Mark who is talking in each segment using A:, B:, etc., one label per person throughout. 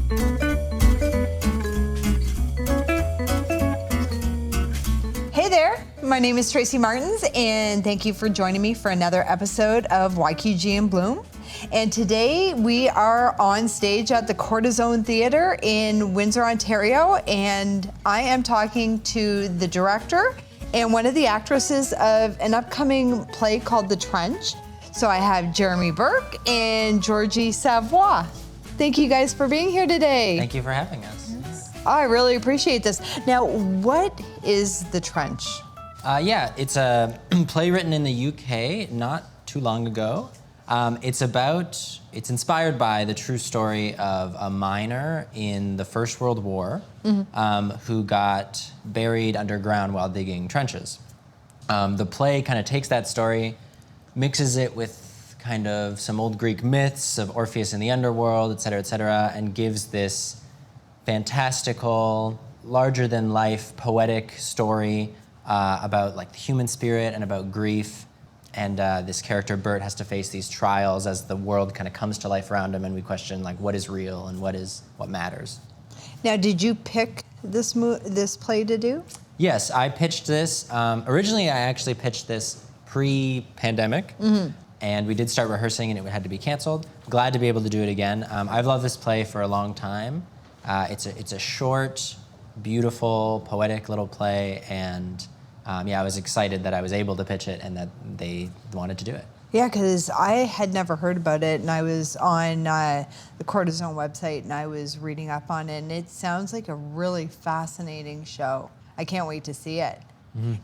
A: Hey there, my name is Tracy Martins, and thank you for joining me for another episode of YQG in Bloom. And today we are on stage at the KordaZone Theatre in Windsor, Ontario, and I am talking to the director and one of the actresses of an upcoming play called The Trench. So I have Jeremy Burke and Georgie Savoie. Thank you guys for being here today.
B: Thank you for having us.
A: I really appreciate this. Now, what is The Trench?
B: It's a play written in the UK not too long ago. It's inspired by the true story of a miner in the First World War who got buried underground while digging trenches. The play kind of takes that story, mixes it with kind of some old Greek myths of Orpheus in the underworld, et cetera, and gives this fantastical, larger-than-life, poetic story about like the human spirit and about grief. And this character, Bert, has to face these trials as the world kind of comes to life around him, and we question like what is real and what matters.
A: Now, did you pick this play to do?
B: Yes, I pitched this. Originally, I actually pitched this pre-pandemic, and we did start rehearsing, and it had to be canceled. Glad to be able to do it again. I've loved this play for a long time. It's a short, beautiful, poetic little play, and I was excited that I was able to pitch it and that they wanted to do it.
A: Yeah, because I had never heard about it, and I was on the KordaZone website, and I was reading up on it, and it sounds like a really fascinating show. I can't wait to see it.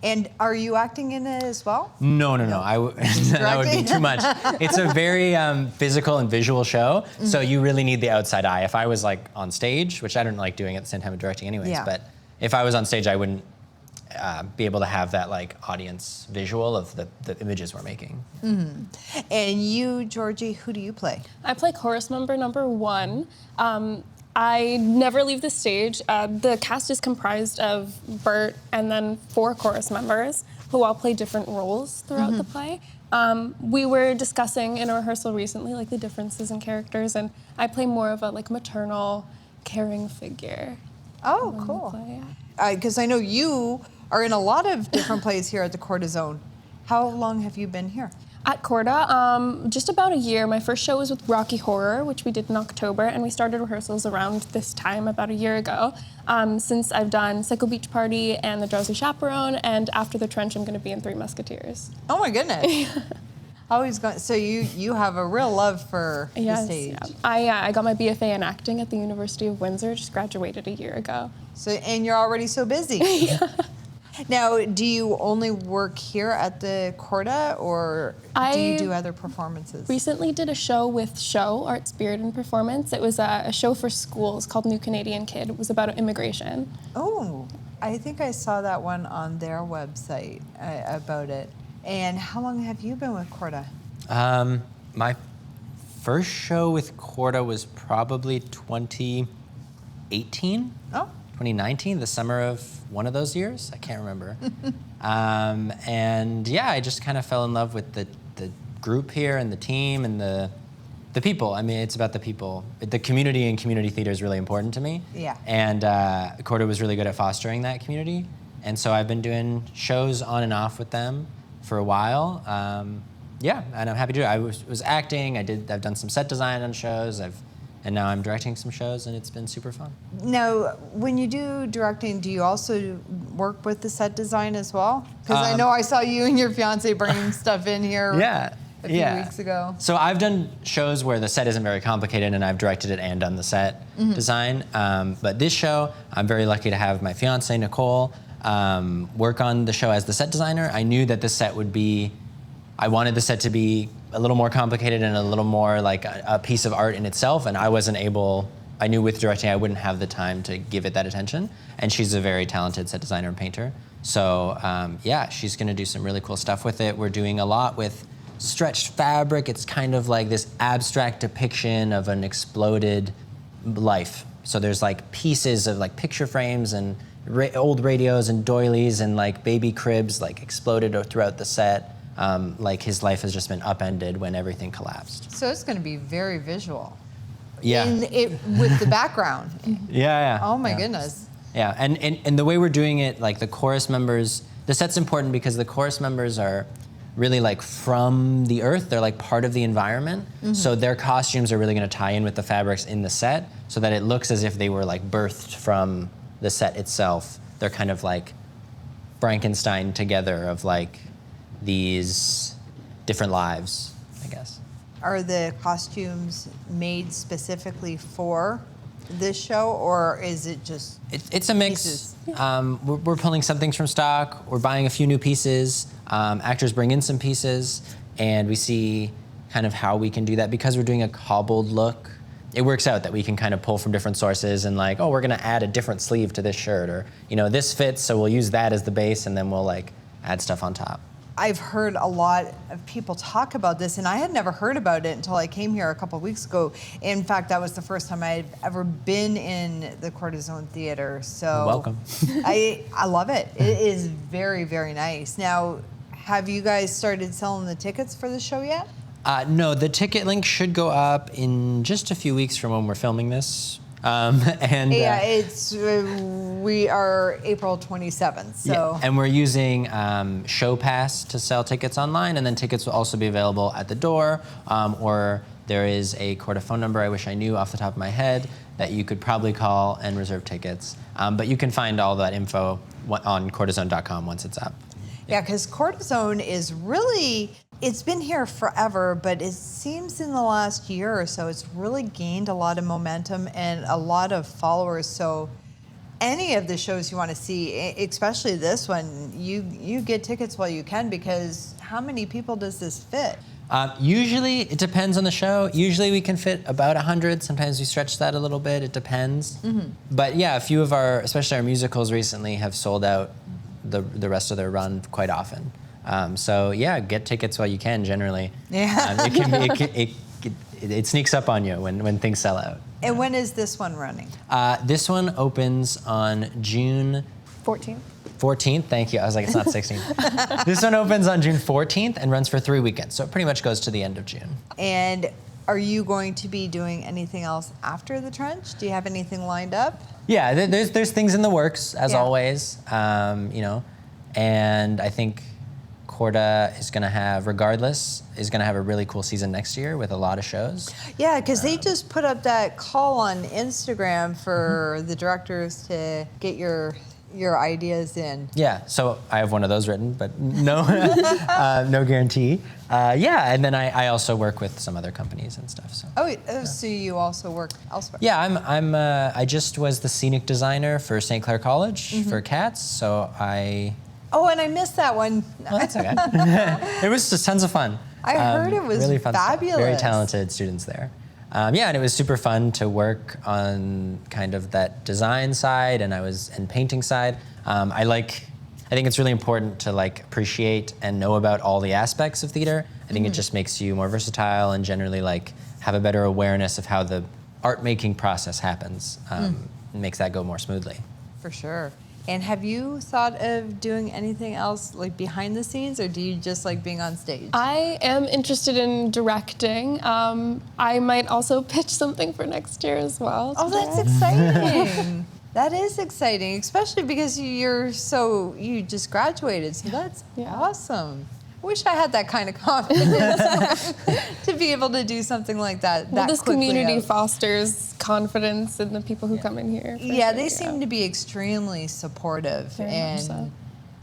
A: And are you acting in it as well?
B: No. That would be too much. It's a very physical and visual show, so you really need the outside eye. If I was like on stage, which I don't like doing at the same time of directing anyways, but if I was on stage, I wouldn't be able to have that like audience visual of the images we're making.
A: And you, Georgie, who do you play?
C: I play chorus member number 1. I never leave the stage. The cast is comprised of Bert and then 4 chorus members who all play different roles throughout the play. We were discussing in a rehearsal recently like the differences in characters, and I play more of a like maternal, caring figure.
A: Oh, cool. Because I know you are in a lot of different plays here at the KordaZone. How long have you been here?
C: At Korda, just about a year. My first show was with Rocky Horror, which we did in October, and we started rehearsals around this time about a year ago. Since I've done Psycho Beach Party and The Drowsy Chaperone, and after The Trench, I'm going to be in Three Musketeers.
A: Oh my goodness. So you have a real love for the stage.
C: Yeah. I got my BFA in acting at the University of Windsor, just graduated a year ago.
A: And you're already so busy. Now, do you only work here at the Korda, or do you do other performances?
C: Recently did a show with Art, Spirit, and Performance. It was a show for schools called New Canadian Kid. It was about immigration.
A: Oh, I think I saw that one on their website about it. And how long have you been with Korda?
B: My first show with Korda was probably 2018. Oh. 2019, the summer of one of those years. I can't remember. I just kind of fell in love with the group here and the team and the people. I mean, it's about the people. The community and community theater is really important to me.
A: Yeah.
B: And Korda was really good at fostering that community. And so I've been doing shows on and off with them for a while. And I'm happy to do it. I was acting. I've done some set design on shows. And now I'm directing some shows, and it's been super fun.
A: Now, when you do directing, do you also work with the set design as well? Because I know I saw you and your fiance bringing stuff in here a few weeks ago.
B: So I've done shows where the set isn't very complicated, and I've directed it and done the set design. But this show, I'm very lucky to have my fiance, Nicole, work on the show as the set designer. I knew that the set I wanted the set to be a little more complicated and a little more like a piece of art in itself, and I knew with directing I wouldn't have the time to give it that attention, and she's a very talented set designer and painter. So she's gonna do some really cool stuff with it. We're doing a lot with stretched fabric. It's kind of like this abstract depiction of an exploded life. So there's like pieces of like picture frames and old radios and doilies and like baby cribs like exploded throughout the set. Like his life has just been upended when everything collapsed.
A: So it's going to be very visual.
B: Yeah.
A: with the background.
B: Yeah.
A: Oh my
B: yeah.
A: goodness.
B: Yeah, and the way we're doing it, like the chorus members, the set's important because the chorus members are really like from the earth. They're like part of the environment. So their costumes are really going to tie in with the fabrics in the set so that it looks as if they were like birthed from the set itself. They're kind of like Frankenstein together of like these different lives, I guess.
A: Are the costumes made specifically for this show, or is it just
B: It's a mix.
A: pieces?
B: We're pulling some things from stock. We're buying a few new pieces. Actors bring in some pieces, and we see kind of how we can do that. Because we're doing a cobbled look, it works out that we can kind of pull from different sources and like, oh, we're gonna add a different sleeve to this shirt, or this fits, so we'll use that as the base, and then we'll like add stuff on top.
A: I've heard a lot of people talk about this, and I had never heard about it until I came here a couple of weeks ago. In fact, that was the first time I'd ever been in the KordaZone Theatre. So
B: Welcome.
A: I love it. It is very, very nice. Now, have you guys started selling the tickets for the show yet?
B: No, the ticket link should go up in just a few weeks from when we're filming this.
A: We are April 27th. So
B: Yeah, and we're using Show Pass to sell tickets online, and then tickets will also be available at the door, or there is a Korda phone number I wish I knew off the top of my head that you could probably call and reserve tickets. But you can find all that info on KordaZone.com once it's up.
A: yeah, because KordaZone is really, it's been here forever, but it seems in the last year or so, it's really gained a lot of momentum and a lot of followers. So any of the shows you want to see, especially this one, you get tickets while you can, because how many people does this fit?
B: Usually, it depends on the show. Usually we can fit about 100. Sometimes we stretch that a little bit. It depends. But yeah, a few of especially our musicals recently have sold out the rest of their run quite often. So yeah, get tickets while you can. Generally,
A: Yeah.
B: it sneaks up on you when things sell out.
A: And when is this one running?
B: This one opens on June
C: 14.
B: 14th. Thank you. I was like, it's not 16th. This one opens on June 14th and runs for 3 weekends. So it pretty much goes to the end of June.
A: And are you going to be doing anything else after the Trench? Do you have anything lined up?
B: Yeah, there's things in the works as
A: Yeah.
B: always. And I think Korda is going to have, regardless, is going to have a really cool season next year with a lot of shows.
A: Yeah, because they just put up that call on Instagram for the directors to get your ideas in.
B: Yeah, so I have one of those written, but no, no guarantee. And then I also work with some other companies and stuff. So.
A: So you also work elsewhere?
B: Yeah, I just was the scenic designer for St. Clair College for Cats, so I.
A: Oh, and I missed that one.
B: Well, that's okay. It was just tons of fun.
A: I heard it was
B: really fun stuff.
A: fabulous.
B: Very talented students there. And it was super fun to work on kind of that design side, and painting side. I think it's really important to like appreciate and know about all the aspects of theater. I think it just makes you more versatile and generally like have a better awareness of how the art making process happens. It makes that go more smoothly.
A: For sure. And have you thought of doing anything else like behind the scenes, or do you just like being on stage?
C: I am interested in directing. I might also pitch something for next year as well.
A: Oh, that's exciting. That is exciting, especially because you just graduated, so that's awesome. Wish I had that kind of confidence to be able to do something like that.
C: Well, this community
A: out.
C: fosters confidence in the people who come in here.
A: They seem to be extremely supportive,
C: Very
A: and
C: much so.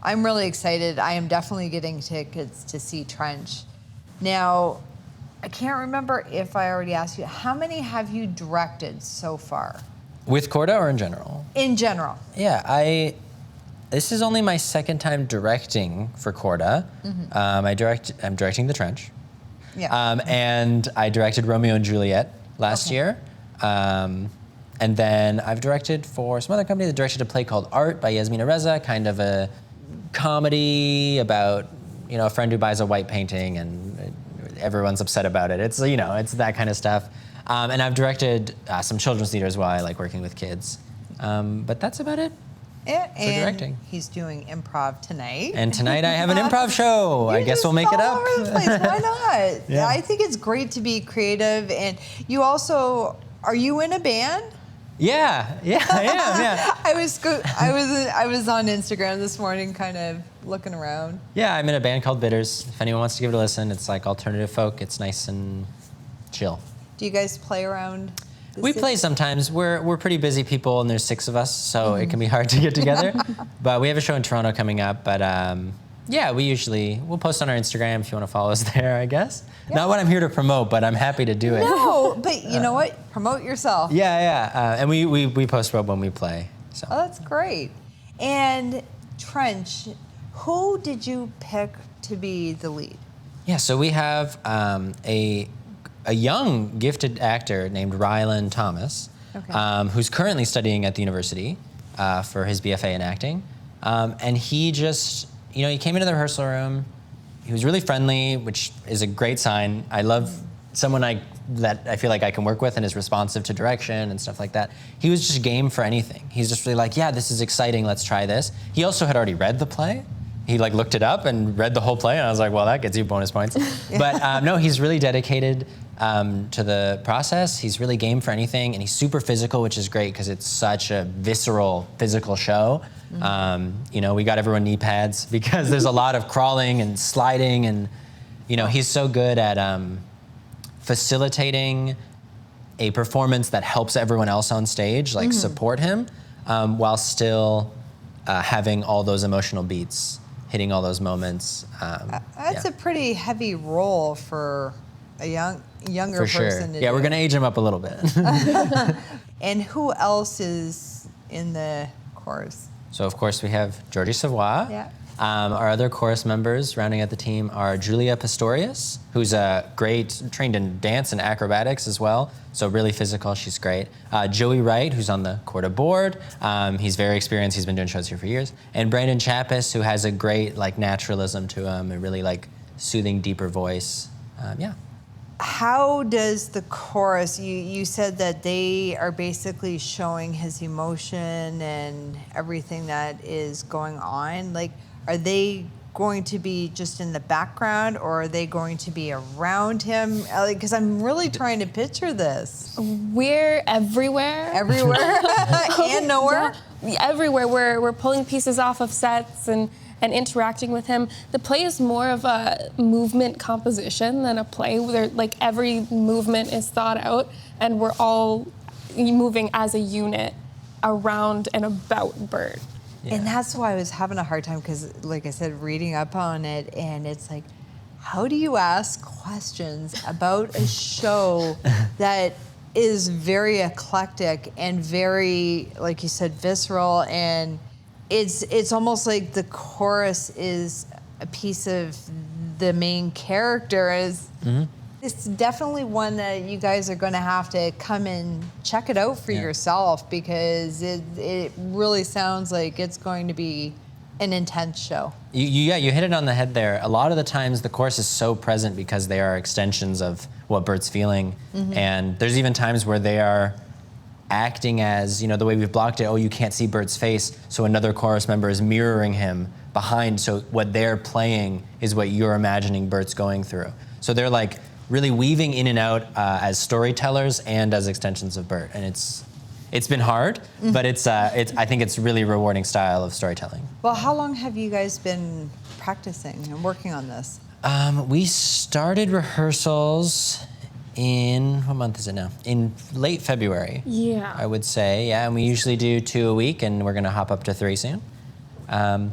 A: I'm really excited. I am definitely getting tickets to see Trench. Now, I can't remember if I already asked you, how many have you directed so far?
B: With Korda or in general?
A: In general.
B: Yeah, this is only my second time directing for Korda. I'm directing The Trench.
A: Yeah.
B: And I directed Romeo and Juliet last year. And then I've directed for some other company that directed a play called Art by Yasmina Reza, kind of a comedy about, a friend who buys a white painting and everyone's upset about it. It's, it's that kind of stuff. And I've directed some children's theater as well. I like working with kids. But that's about it.
A: Yeah,
B: for directing.
A: He's doing improv tonight.
B: And tonight I have an improv show. I guess we'll make it up.
A: All over the place. Why not?
B: Yeah.
A: I think it's great to be creative, and you also are you in a band?
B: Yeah, I am. Yeah.
A: I was on Instagram this morning, kind of looking around.
B: Yeah, I'm in a band called Bitters. If anyone wants to give it a listen, it's like alternative folk. It's nice and chill.
A: Do you guys play around?
B: We play sometimes. We're pretty busy people, and there's 6 of us, so it can be hard to get together. But we have a show in Toronto coming up. But yeah, we'll post on our Instagram if you want to follow us there, I guess. Yeah. Not what I'm here to promote, but I'm happy to do it.
A: No, but you know what? Promote yourself.
B: Yeah. And we post when we play. So.
A: Oh, that's great. And Trench, who did you pick to be the lead?
B: Yeah, so we have a young, gifted actor named Rylan Thomas, who's currently studying at the university for his BFA in acting. And he just, he came into the rehearsal room. He was really friendly, which is a great sign. I love someone that I feel like I can work with and is responsive to direction and stuff like that. He was just game for anything. He's just really like, yeah, this is exciting, let's try this. He also had already read the play. He looked it up and read the whole play, and I was like, well, that gets you bonus points. But no, he's really dedicated to the process. He's really game for anything, and he's super physical, which is great because it's such a visceral, physical show. We got everyone knee pads because there's a lot of crawling and sliding, and he's so good at facilitating a performance that helps everyone else on stage, support him, while still having all those emotional beats, hitting all those moments.
A: That's a pretty heavy role for a younger
B: for sure.
A: person to
B: Yeah,
A: do.
B: We're gonna age him up a little bit.
A: And who else is in the chorus?
B: So of course we have Georgie Savoie.
A: Yeah.
B: Our other chorus members rounding out the team are Julia Pastorius, who's trained in dance and acrobatics as well, so really physical, she's great. Joey Wright, who's on the Korda board, he's very experienced, he's been doing shows here for years. And Brandon Chappis, who has a great naturalism to him, a really soothing, deeper voice.
A: How does the chorus, you said that they are basically showing his emotion and everything that is going on. Are they going to be just in the background, or are they going to be around him? Because I'm really trying to picture this.
C: We're everywhere.
A: Everywhere? And nowhere?
C: Yeah, everywhere. We're pulling pieces off of sets and interacting with him. The play is more of a movement composition than a play where every movement is thought out, and we're all moving as a unit around and about Bert.
B: Yeah.
A: And that's why I was having a hard time, because like I said, reading up on it, and it's like, how do you ask questions about a show that is very eclectic and very, like you said, visceral, and it's almost like the chorus is a piece of the main character. It's definitely one that you guys are going to have to come and check it out for yourself, because it really sounds like it's going to be an intense show.
B: You hit it on the head there. A lot of the times the chorus is so present because they are extensions of what Bert's feeling. And there's even times where they are acting as, the way we've blocked it, you can't see Bert's face, so another chorus member is mirroring him behind, so what they're playing is what you're imagining Bert's going through. So they're really weaving in and out as storytellers and as extensions of Bert, and it's been hard, but I think it's really rewarding style of storytelling.
A: Well, how long have you guys been practicing and working on this?
B: We started rehearsals in, what month is it now? In late February.
C: Yeah.
B: I would say, and we usually do 2 a week, and we're gonna hop up to 3 soon. We're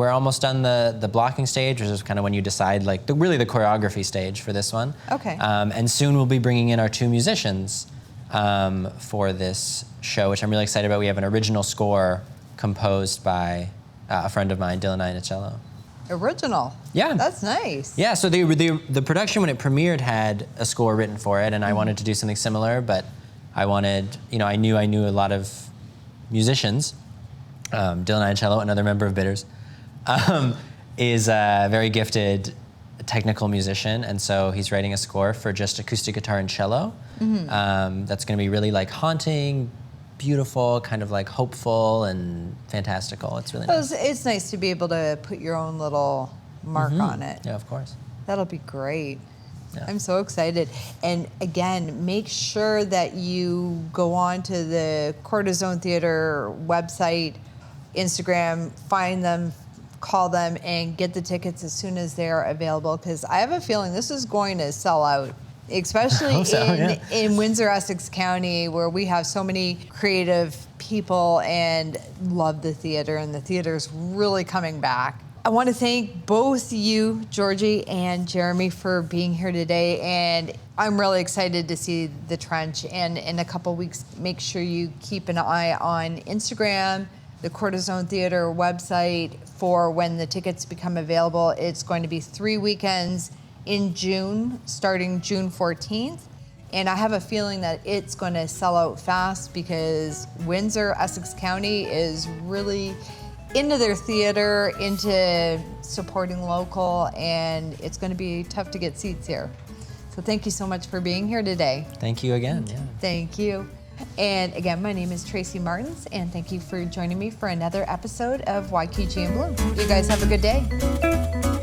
B: almost done the blocking stage, which is kind of when you decide, the choreography stage for this one.
A: Okay.
B: And soon we'll be bringing in our 2 musicians for this show, which I'm really excited about. We have an original score composed by a friend of mine, Dylan Iannicello.
A: Original.
B: Yeah.
A: That's nice.
B: Yeah, so the production when it premiered had a score written for it, and I wanted to do something similar, but I wanted, I knew a lot of musicians. Dylan Iannicello, another member of Bitters, is a very gifted technical musician, and so he's writing a score for just acoustic guitar and cello. That's going to be really haunting, beautiful, kind of hopeful and fantastical. It's really nice.
A: It's nice to be able to put your own little mark on it.
B: Yeah, of course.
A: That'll be great.
B: Yeah.
A: I'm so excited. And again, make sure that you go on to the KordaZone Theatre website, Instagram, find them, call them, and get the tickets as soon as they're available, because I have a feeling this is going to sell out, especially in Windsor, Essex County, where we have so many creative people and love the theater, and the theater's really coming back. I want to thank both you, Georgie and Jeremy, for being here today, and I'm really excited to see the Trench. And in a couple weeks, make sure you keep an eye on Instagram, the KordaZone Theatre website for when the tickets become available. It's going to be 3 weekends in June, starting June 14th. And I have a feeling that it's going to sell out fast, because Windsor, Essex County is really into their theater, into supporting local, and it's going to be tough to get seats here. So thank you so much for being here today.
B: Thank you again. Yeah.
A: Thank you. And again, my name is Tracy Martins, and thank you for joining me for another episode of YQG and Bloom. You guys have a good day.